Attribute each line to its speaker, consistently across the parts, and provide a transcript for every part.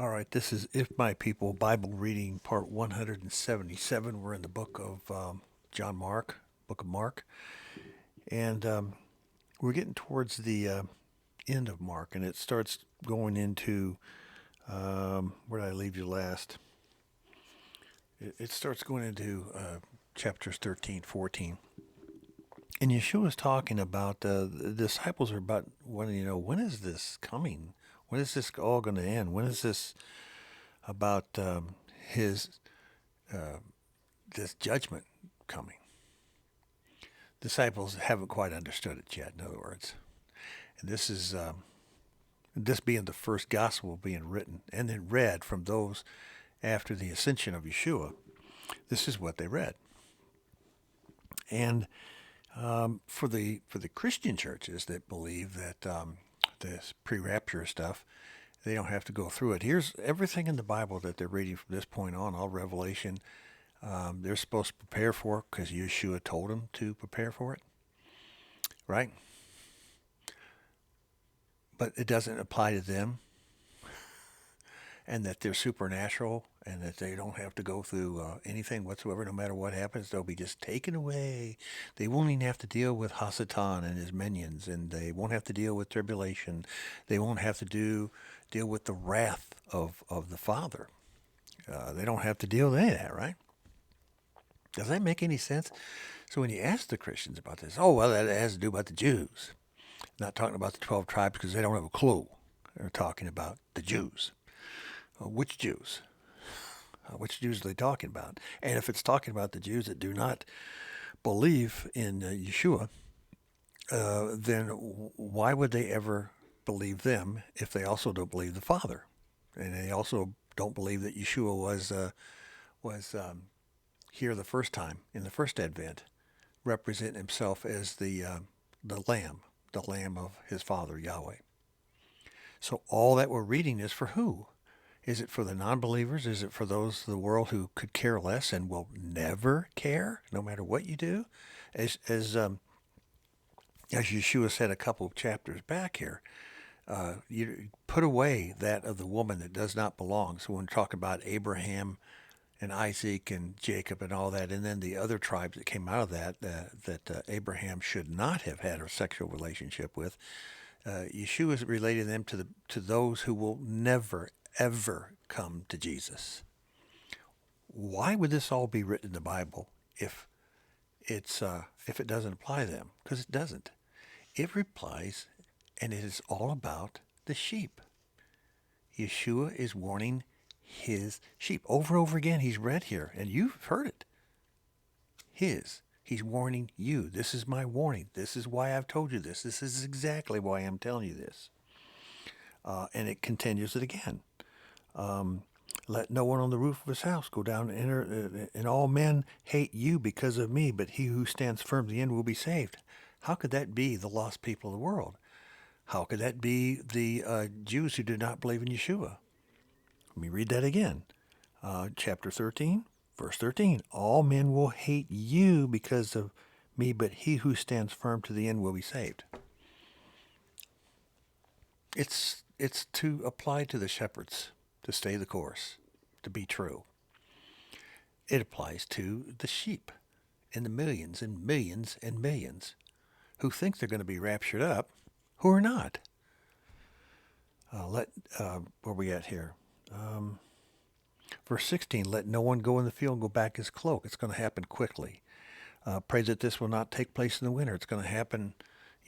Speaker 1: All right, this is If My People Bible reading part 177. We're in the book of John Mark, book of Mark, and we're getting towards the end of Mark, and it starts going into where did I leave you last? It starts going into chapters 13, 14. And Yeshua is talking about the disciples are about when is this coming? When is this all going to end? When is this about his uh, this judgment coming? Disciples haven't quite understood it yet. In other words, and this being the first gospel being written and then read from those after the ascension of Yeshua. This is what they read, and for the Christian churches that believe that this pre-rapture stuff, they don't have to go through it. Here's everything in the Bible that they're reading from this point on, all Revelation. They're supposed to prepare for it because Yeshua told them to prepare for it, right? But it doesn't apply to them, and that they're supernatural, and that they don't have to go through anything whatsoever. No matter what happens, they'll be just taken away. They won't even have to deal with Hasatan and his minions, and they won't have to deal with tribulation. They won't have to deal with the wrath of the Father. They don't have to deal with any of that, right? Does that make any sense? So when you ask the Christians about this, oh, well, that has to do about the Jews. Not talking about the 12 tribes because they don't have a clue. They're talking about the Jews. Which Jews? Which Jews are they talking about? And if it's talking about the Jews that do not believe in Yeshua, then why would they ever believe them if they also don't believe the Father? And they also don't believe that Yeshua was here the first time in the first Advent, representing himself as the Lamb of his Father Yahweh. So all that we're reading is for who? Is it for the non-believers? Is it for those of the world who could care less and will never care, no matter what you do? As Yeshua said a couple of chapters back here, you put away that of the woman that does not belong. So when we talk about Abraham and Isaac and Jacob and all that, and then the other tribes that came out of that Abraham should not have had a sexual relationship with, Yeshua is relating them to those who will never ever come to Jesus. Why would this all be written in the Bible if it doesn't apply to them? Because it doesn't. It applies, and it is all about the sheep. Yeshua is warning his sheep over and over again. He's read here, and you've heard it. He's warning you. This is my warning. This is why I've told you this. This is exactly why I'm telling you this. And it continues it again. Let no one on the roof of his house go down and enter, and all men hate you because of me, but he who stands firm to the end will be saved. How could that be the lost people of the world? How could that be the Jews who do not believe in Yeshua? Let me read that again. Chapter 13, verse 13. All men will hate you because of me, but he who stands firm to the end will be saved. It's to apply to the shepherds, to stay the course, to be true. It applies to the sheep and the millions and millions and millions who think they're going to be raptured up, who are not. Where are we at here? Verse 16, let no one go in the field and go back his cloak. It's going to happen quickly. Pray that this will not take place in the winter. It's going to happen,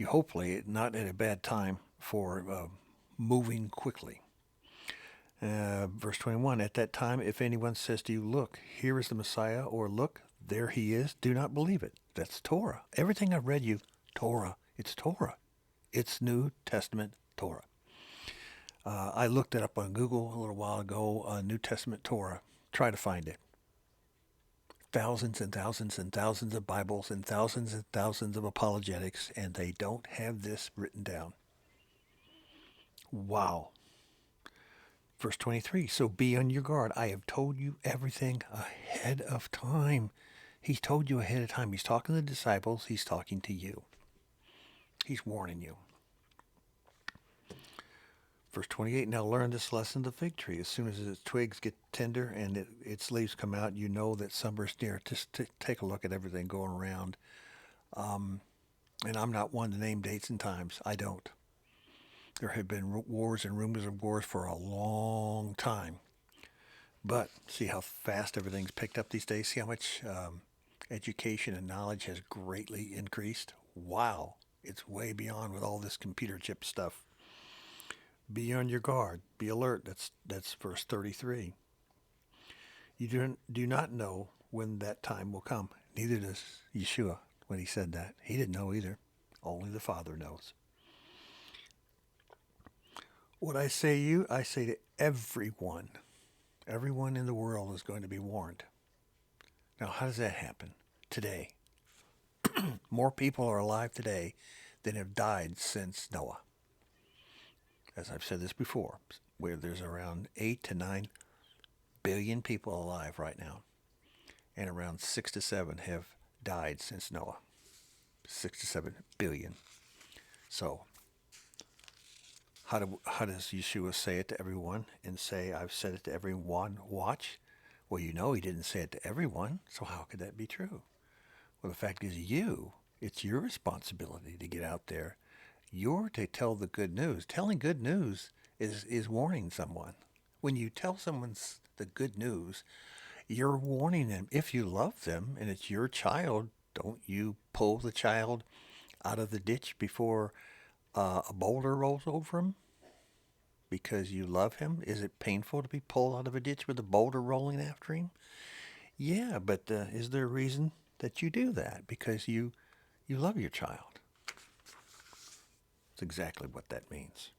Speaker 1: hopefully, not at a bad time for moving quickly. Verse 21, at that time, if anyone says to you, look, here is the Messiah, or look, there he is, do not believe it. That's Torah. Everything I've read you, Torah. It's Torah. It's New Testament Torah. I looked it up on Google a little while ago, New Testament Torah. Try to find it. Thousands and thousands and thousands of Bibles and thousands of apologetics, and they don't have this written down. Wow. Verse 23, so be on your guard. I have told you everything ahead of time. He's told you ahead of time. He's talking to the disciples. He's talking to you. He's warning you. Verse 28, now learn this lesson of the fig tree. As soon as its twigs get tender and its leaves come out, you know that summer's near. Just take a look at everything going around. And I'm not one to name dates and times. I don't. There have been wars and rumors of wars for a long time. But see how fast everything's picked up these days? See how much education and knowledge has greatly increased? Wow. It's way beyond with all this computer chip stuff. Be on your guard. Be alert. That's verse 33. You do not know when that time will come. Neither does Yeshua when he said that. He didn't know either. Only the Father knows. What I say to you, I say to everyone. Everyone in the world is going to be warned. Now, how does that happen? Today. More people are alive today than have died since Noah. As I've said this before, where there's around 8 to 9 billion people alive right now, and around 6 to 7 have died since Noah. 6 to 7 billion. So, how does Yeshua say it to everyone and say, I've said it to everyone, watch? Well, you know he didn't say it to everyone, so how could that be true? Well, the fact is it's your responsibility to get out there. You're to tell the good news. Telling good news is warning someone. When you tell someone the good news, you're warning them. If you love them and it's your child, don't you pull the child out of the ditch before a boulder rolls over him? Because you love him? Is it painful to be pulled out of a ditch with a boulder rolling after him? Yeah, but is there a reason that you do that? Because you love your child. That's exactly what that means.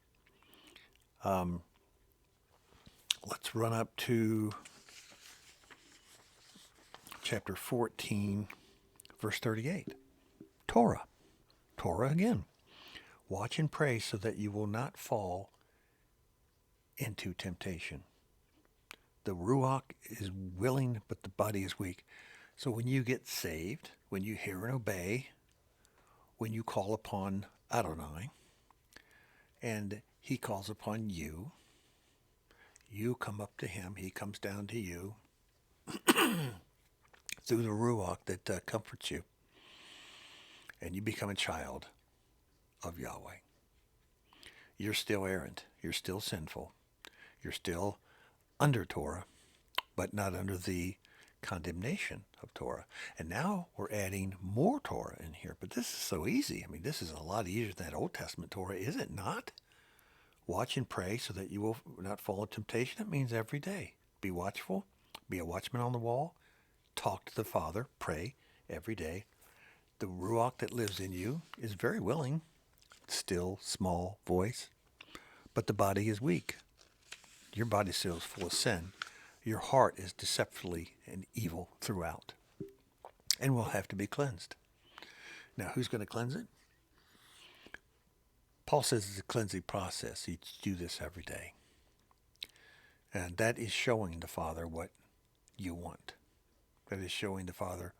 Speaker 1: Let's run up to chapter 14, verse 38. Torah. Torah again. Watch and pray so that you will not fall into temptation. The Ruach is willing, but the body is weak. So when you get saved, when you hear and obey, when you call upon Adonai, and he calls upon you, you come up to him, he comes down to you through the Ruach that comforts you, and you become a child of Yahweh. You're still errant. You're still sinful. You're still under Torah, but not under the condemnation of Torah. And now we're adding more Torah in here. But this is so easy. I mean, this is a lot easier than that Old Testament Torah, is it not? Watch and pray so that you will not fall into temptation. It means every day. Be watchful. Be a watchman on the wall. Talk to the Father. Pray every day. The Ruach that lives in you is very willing. Still, small voice. But the body is weak. Your body still is full of sin. Your heart is deceptively and evil throughout and will have to be cleansed. Now, who's going to cleanse it? Paul says it's a cleansing process. You do this every day. And that is showing the Father what you want. That is showing the Father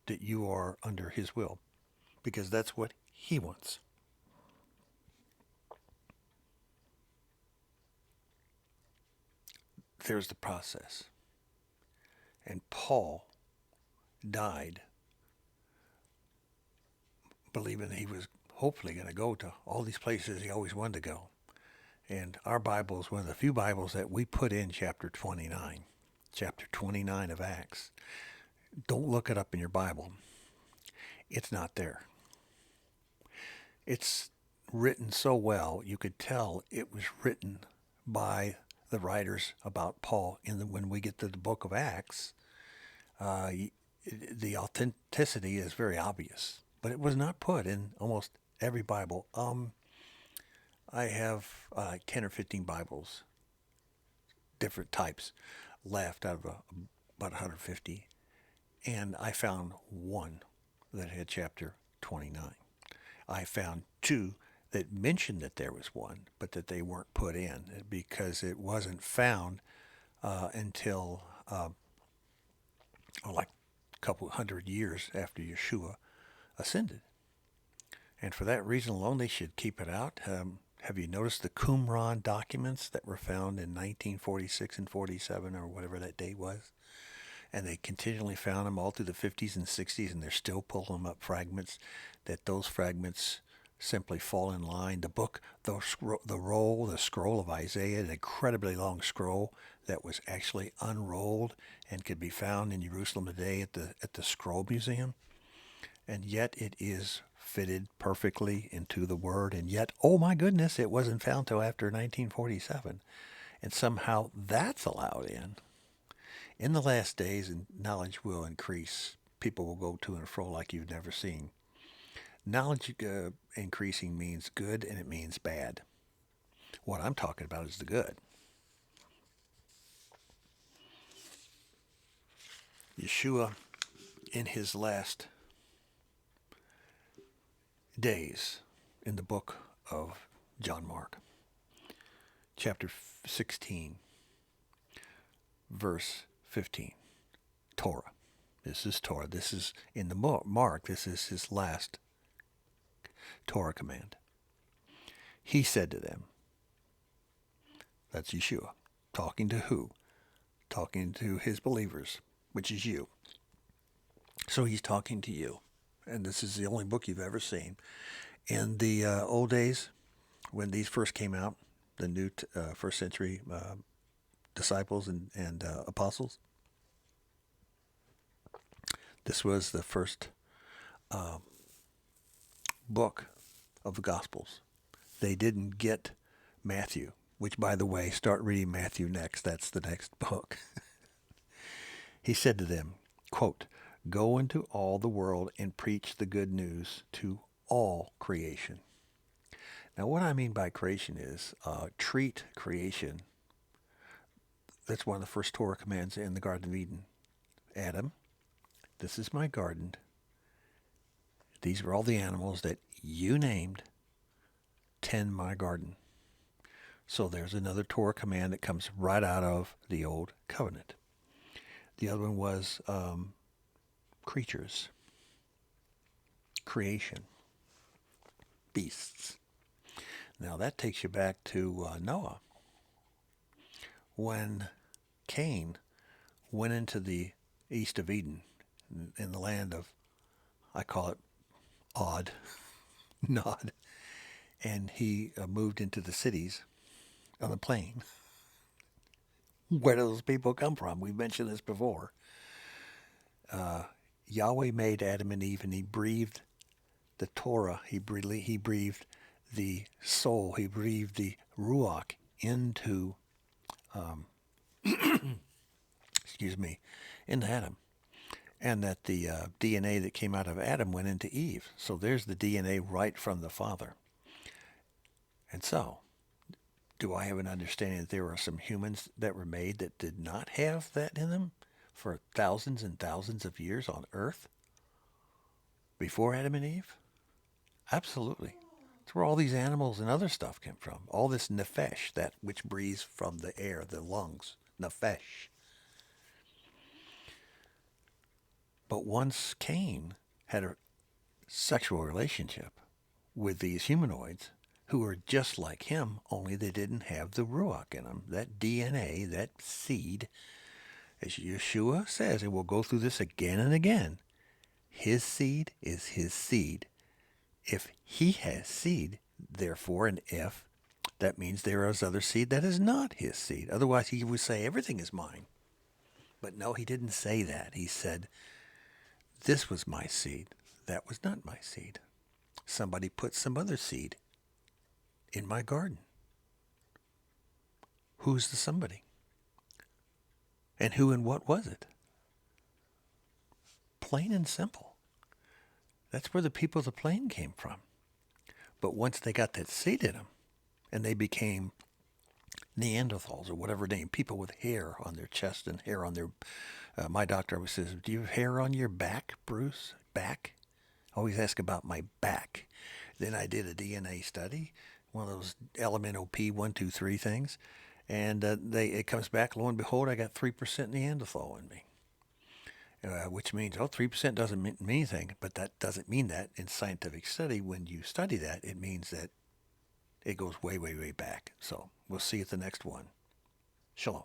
Speaker 1: that you are under his will, because that's what he wants. There's the process. And Paul died believing he was hopefully going to go to all these places he always wanted to go. And our Bible is one of the few Bibles that we put in chapter 29 of Acts. Don't look it up in your Bible. It's not there. It's written so well, you could tell it was written by the writers about Paul. When we get to the book of Acts, the authenticity is very obvious. But it was not put in almost every Bible. I have 10 or 15 Bibles, different types, left out of about 150. And I found one that had chapter 29. I found two that mentioned that there was one, but that they weren't put in because it wasn't found until like a couple hundred years after Yeshua ascended. And for that reason alone, they should keep it out. Have you noticed the Qumran documents that were found in 1946 and 47 or whatever that date was? And they continually found them all through the 50s and 60s, and they're still pulling up fragments, that those fragments simply fall in line. The book, the scroll of Isaiah, an incredibly long scroll that was actually unrolled and could be found in Jerusalem today at the Scroll Museum. And yet it is fitted perfectly into the Word. And yet, oh my goodness, it wasn't found till after 1947. And somehow that's allowed in. In the last days, and knowledge will increase. People will go to and fro like you've never seen. Knowledge increasing means good and it means bad. What I'm talking about is the good. Yeshua, in his last days, in the book of John Mark, chapter 16, verse 15, Torah. This is Torah. This is in the Mark. This is his last Torah command. He said to them, that's Yeshua, talking to who? Talking to his believers, which is you. So he's talking to you. And this is the only book you've ever seen. In the old days, when these first came out, the new first century disciples and apostles, this was the first book of the Gospels. They didn't get Matthew, which, by the way, start reading Matthew next. That's the next book. He said to them, quote, "Go into all the world and preach the good news to all creation." Now, what I mean by creation is treat creation. That's one of the first Torah commands in the Garden of Eden. Adam, this is my garden. These were all the animals that you named. Tend my garden. So there's another Torah command that comes right out of the Old Covenant. The other one was creatures, creation, beasts. Now that takes you back to Noah. When Cain went into the east of Eden, in the land of, I call it Odd, Nod, and he moved into the cities on the plain. Where do those people come from? We've mentioned this before. Yahweh made Adam and Eve, and he breathed the Torah. He breathed the soul. He breathed the Ruach into, into Adam. And that the DNA that came out of Adam went into Eve. So there's the DNA right from the Father. And so, do I have an understanding that there are some humans that were made that did not have that in them for thousands and thousands of years on Earth? Before Adam and Eve? Absolutely. That's where all these animals and other stuff came from. All this nephesh, that which breathes from the air, the lungs. Nephesh. But once Cain had a sexual relationship with these humanoids who were just like him, only they didn't have the Ruach in them, that DNA, that seed, as Yeshua says, and we'll go through this again and again, his seed is his seed. If he has seed, therefore, and if, that means there is other seed that is not his seed. Otherwise, he would say, everything is mine. But no, he didn't say that. He said, this was my seed. That was not my seed. Somebody put some other seed in my garden. Who's the somebody? And who and what was it? Plain and simple. That's where the people of the plain came from. But once they got that seed in them, and they became neanderthals or whatever name, people with hair on their chest and hair on their... my doctor always says, do you have hair on your back, Bruce? Back? I always ask about my back. Then I did a DNA study, one of those LMNOP 1, 2, 3 things, and it comes back, lo and behold, I got 3% Neanderthal in me. Which means, 3% doesn't mean anything, but that doesn't mean that in scientific study. When you study that, it means that It goes way, way, way back. So we'll see you at the next one. Shalom.